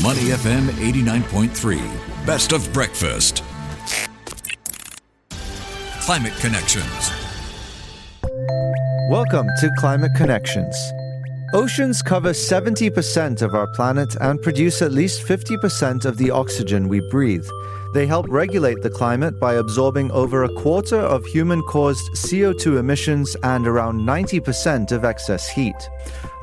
Money FM 89.3, best of breakfast. Climate Connections. Welcome to Climate Connections. Oceans cover 70% of our planet and produce at least 50% of the oxygen we breathe. They help regulate the climate by absorbing over a quarter of human-caused CO2 emissions and around 90% of excess heat.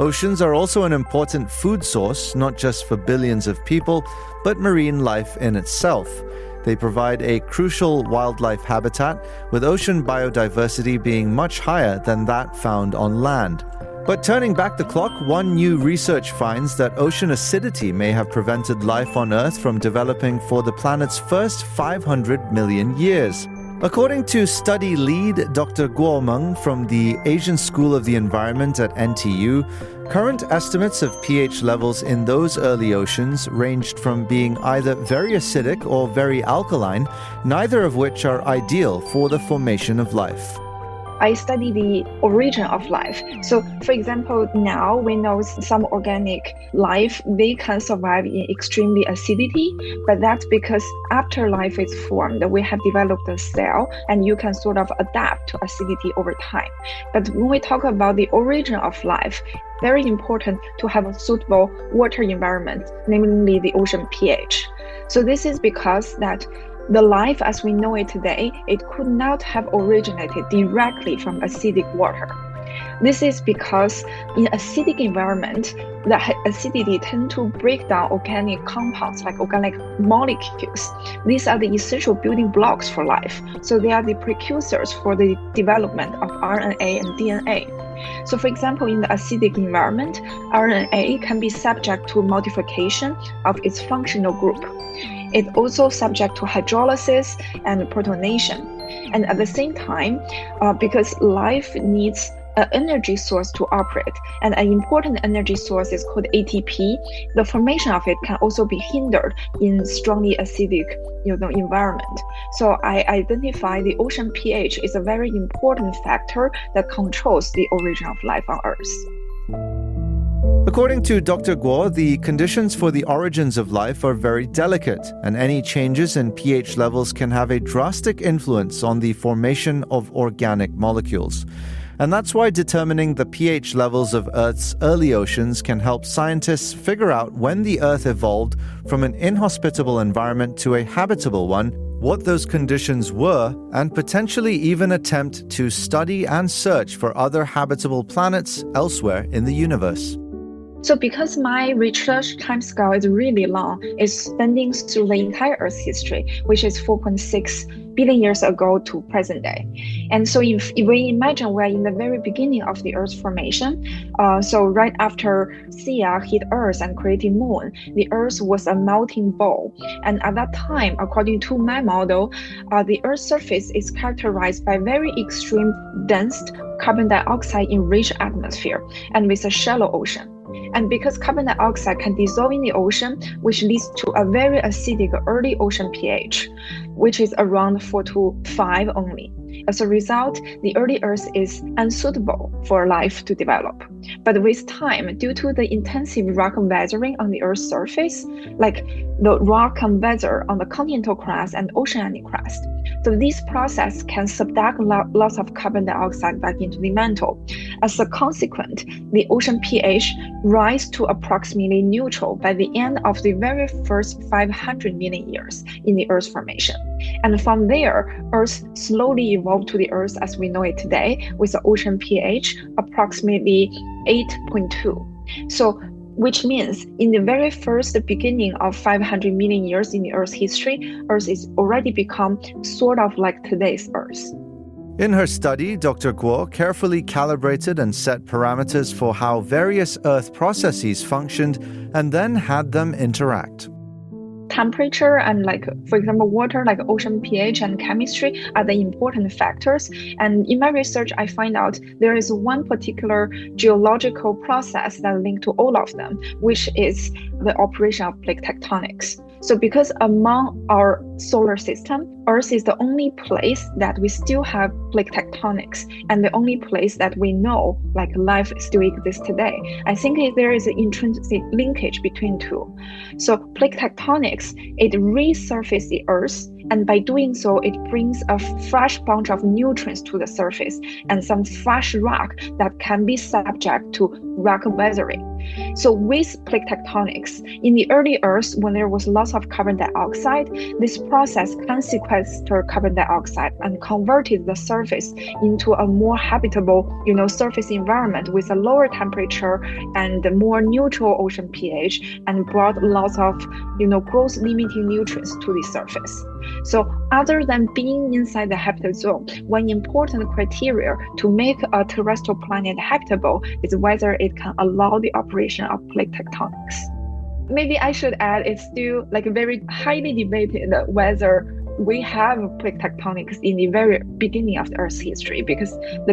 Oceans are also an important food source, not just for billions of people, but marine life in itself. They provide a crucial wildlife habitat, with ocean biodiversity being much higher than that found on land. But turning back the clock, one new research finds that ocean acidity may have prevented life on Earth from developing for the planet's first 500 million years. According to study lead Dr. Guo Meng from the Asian School of the Environment at NTU, current estimates of pH levels in those early oceans ranged from being either very acidic or very alkaline, neither of which are ideal for the formation of life. I study the origin of life. So, for example, now we know some organic life, they can survive in extremely acidity, but that's because after life is formed, we have developed a cell and you can sort of adapt to acidity over time. But when we talk about the origin of life, very important to have a suitable water environment, namely the ocean pH. So this is because that the life as we know it today, it could not have originated directly from acidic water. This is because in acidic environment, the acidity tend to break down organic compounds like organic molecules. These are the essential building blocks for life. So they are the precursors for the development of RNA and DNA. So for example, in the acidic environment, RNA can be subject to modification of its functional group. It's also subject to hydrolysis and protonation. And at the same time, because life needs an energy source to operate, and an important energy source is called ATP, the formation of it can also be hindered in strongly acidic environment. So I identify the ocean pH is a very important factor that controls the origin of life on Earth. According to Dr. Guo, the conditions for the origins of life are very delicate, and any changes in pH levels can have a drastic influence on the formation of organic molecules. And that's why determining the pH levels of Earth's early oceans can help scientists figure out when the Earth evolved from an inhospitable environment to a habitable one, what those conditions were, and potentially even attempt to study and search for other habitable planets elsewhere in the universe. So because my research timescale is really long, it's spanning through the entire Earth's history, which is 4.6 billion years ago to present day. And so if we imagine we're in the very beginning of the Earth's formation, so right after Theia hit Earth and created Moon, the Earth was a melting ball. And at that time, according to my model, the Earth's surface is characterized by very extreme dense carbon dioxide enriched atmosphere and with a shallow ocean. And because carbon dioxide can dissolve in the ocean, which leads to a very acidic early ocean pH, which is around 4 to 5 only. As a result, the early Earth is unsuitable for life to develop. But with time, due to the intensive rock weathering on the Earth's surface, like the rock can weather on the continental crust and oceanic crust, so this process can subduct lots of carbon dioxide back into the mantle. As a consequence, the ocean pH rise to approximately neutral by the end of the very first 500 million years in the Earth's formation. And from there, Earth slowly evolved to the Earth as we know it today, with the ocean pH approximately 8.2. So which means in the very first beginning of 500 million years in the Earth's history, Earth is already become sort of like today's Earth. In her study, Dr. Guo carefully calibrated and set parameters for how various Earth processes functioned and then had them interact. Temperature and for example, water, like ocean pH and chemistry are the important factors. And in my research, I find out there is one particular geological process that linked to all of them, which is the operation of plate tectonics. So because among our solar system, Earth is the only place that we still have plate tectonics and the only place that we know like life still exists today. I think there is an intrinsic linkage between two. So plate tectonics, it resurfaces the Earth, and by doing so, it brings a fresh bunch of nutrients to the surface and some fresh rock that can be subject to rock weathering. So with plate tectonics, in the early Earth, when there was lots of carbon dioxide, this process can sequester carbon dioxide and converted the surface into a more habitable, surface environment with a lower temperature and more neutral ocean pH, and brought lots of, growth limiting nutrients to the surface. So other than being inside the habitable zone, one important criteria to make a terrestrial planet habitable is whether it can allow the operation of plate tectonics. Maybe I should add, it's still like very highly debated whether we have plate tectonics in the very beginning of the Earth's history, because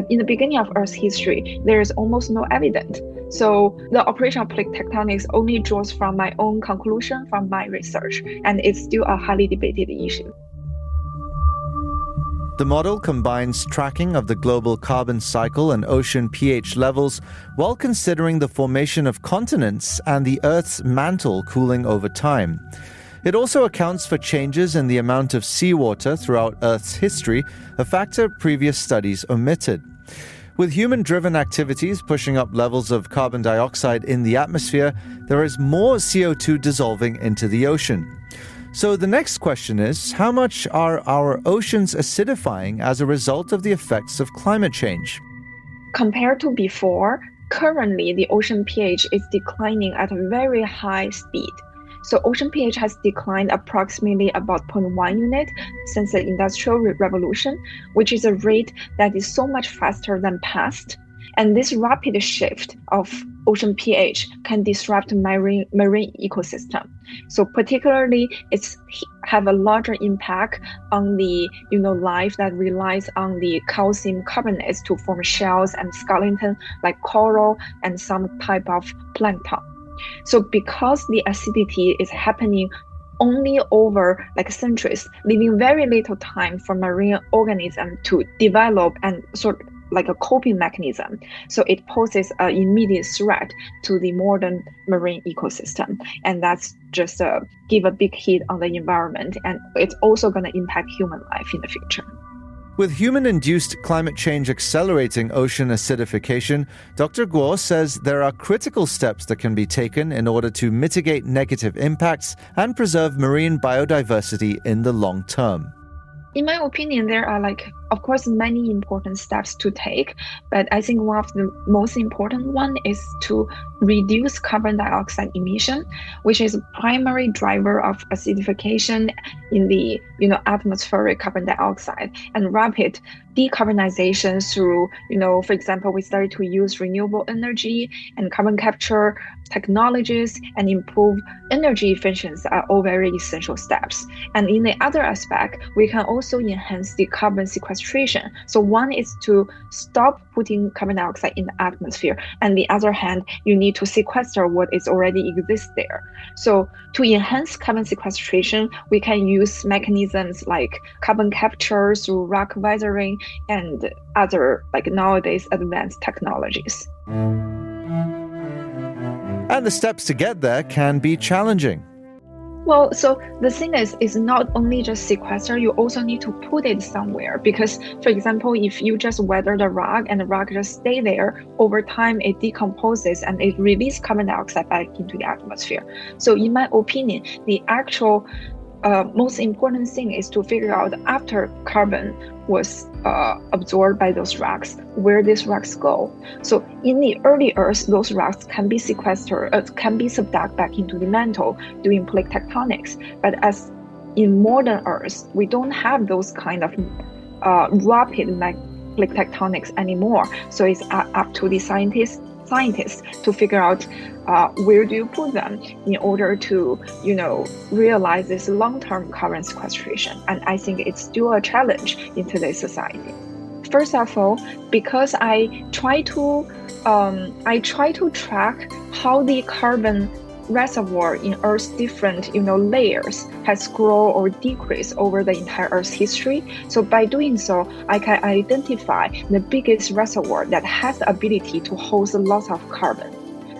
in the beginning of Earth's history, there is almost no evidence. So the operation of plate tectonics only draws from my own conclusion from my research, and it's still a highly debated issue. The model combines tracking of the global carbon cycle and ocean pH levels while considering the formation of continents and the Earth's mantle cooling over time. It also accounts for changes in the amount of seawater throughout Earth's history, a factor previous studies omitted. With human-driven activities pushing up levels of carbon dioxide in the atmosphere, there is more CO2 dissolving into the ocean. So the next question is, how much are our oceans acidifying as a result of the effects of climate change? Compared to before, currently the ocean pH is declining at a very high speed. So ocean pH has declined approximately about 0.1 unit since the Industrial Revolution, which is a rate that is so much faster than past. And this rapid shift of ocean pH can disrupt marine ecosystem. So particularly, it's have a larger impact on the life that relies on the calcium carbonates to form shells and skeleton like coral and some type of plankton. So because the acidity is happening only over centuries, leaving very little time for marine organisms to develop and sort of like a coping mechanism. So it poses an immediate threat to the modern marine ecosystem. And that's just give a big hit on the environment. And it's also going to impact human life in the future. With human-induced climate change accelerating ocean acidification, Dr. Guo says there are critical steps that can be taken in order to mitigate negative impacts and preserve marine biodiversity in the long term. In my opinion, there are of course, many important steps to take, but I think one of the most important one is to reduce carbon dioxide emission, which is a primary driver of acidification in the atmospheric carbon dioxide, and rapid decarbonization through, for example, we started to use renewable energy and carbon capture technologies and improve energy efficiency are all very essential steps. And in the other aspect, we can also enhance the carbon sequestration. So one is to stop putting carbon dioxide in the atmosphere, and the other hand, you need to sequester what is already exists there. So to enhance carbon sequestration, we can use mechanisms like carbon capture through rock weathering and other nowadays advanced technologies. And the steps to get there can be challenging. Well, so the thing is not only just sequester, you also need to put it somewhere, because, for example, if you just weather the rock and the rock just stay there, over time it decomposes and it releases carbon dioxide back into the atmosphere. So in my opinion, the actual most important thing is to figure out after carbon was absorbed by those rocks, where these rocks go. So in the early Earth, those rocks can be sequestered, can be subducted back into the mantle during plate tectonics. But as in modern Earth, we don't have those kind of rapid plate tectonics anymore. So it's up to the scientists to figure out where do you put them in order to, realize this long-term carbon sequestration. And I think it's still a challenge in today's society. First of all, because I try to track how the carbon reservoir in Earth's different, layers has grown or decreased over the entire Earth's history. So by doing so, I can identify the biggest reservoir that has the ability to host lots of carbon.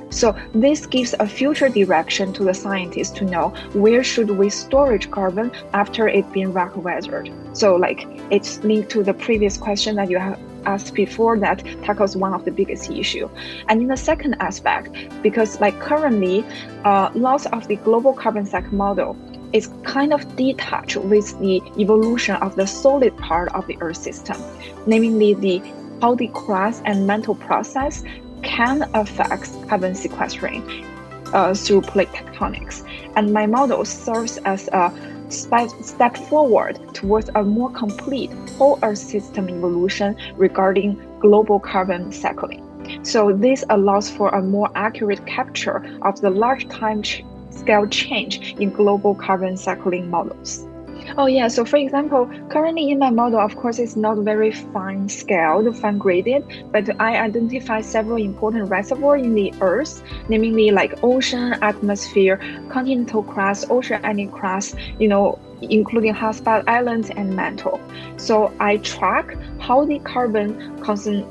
So this gives a future direction to the scientists to know where should we storage carbon after it's been rock weathered. So it's linked to the previous question that you have asked before that tackles one of the biggest issue. And in the second aspect, because currently, lots of the global carbon cycle model is kind of detached with the evolution of the solid part of the Earth system, namely how the crust and mantle process can affect carbon sequestering through plate tectonics. And my model serves as a step forward towards a more complete whole Earth system evolution regarding global carbon cycling. So this allows for a more accurate capture of the large time scale change in global carbon cycling models. Oh yeah, so for example, currently in my model, of course, it's not very fine scaled, fine graded, but I identify several important reservoirs in the Earth, namely ocean, atmosphere, continental crust, oceanic crust, including hotspot islands and mantle. So I track how the carbon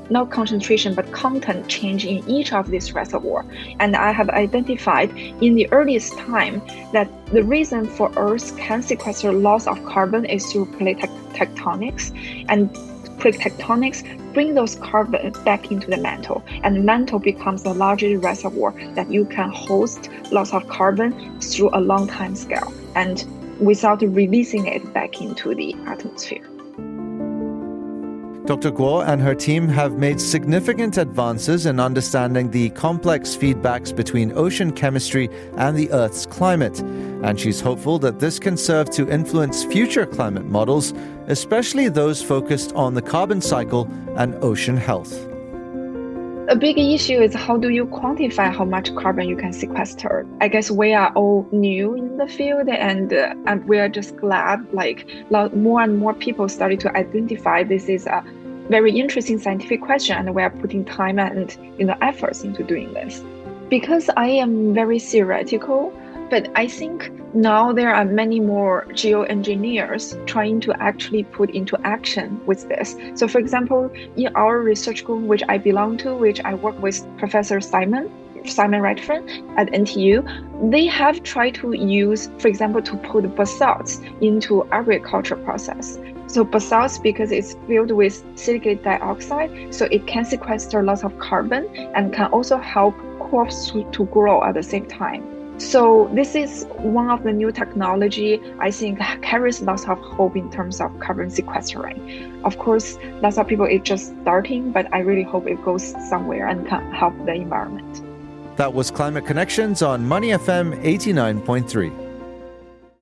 not concentration, but content change in each of these reservoirs. And I have identified in the earliest time that the reason for Earth can sequester loss of carbon is through plate tectonics. And plate tectonics bring those carbon back into the mantle. And mantle becomes the largest reservoir that you can host loss of carbon through a long time scale, and without releasing it back into the atmosphere. Dr. Guo and her team have made significant advances in understanding the complex feedbacks between ocean chemistry and the Earth's climate, and she's hopeful that this can serve to influence future climate models, especially those focused on the carbon cycle and ocean health. A big issue is how do you quantify how much carbon you can sequester? I guess we are all new in the field, and we are just glad more and more people started to identify this is a very interesting scientific question, and we are putting time and efforts into doing this. Because I am very theoretical, but I think now there are many more geoengineers trying to actually put into action with this. So for example, in our research group, which I belong to, which I work with Professor Simon Redfern at NTU, they have tried to use, for example, to put basalts into agriculture process. So basalts, because it's filled with silicate dioxide, so it can sequester lots of carbon and can also help crops to grow at the same time. So this is one of the new technology I think carries lots of hope in terms of carbon sequestering. Of course, lots of people it's just starting, but I really hope it goes somewhere and can help the environment. That was Climate Connections on Money FM 89.3.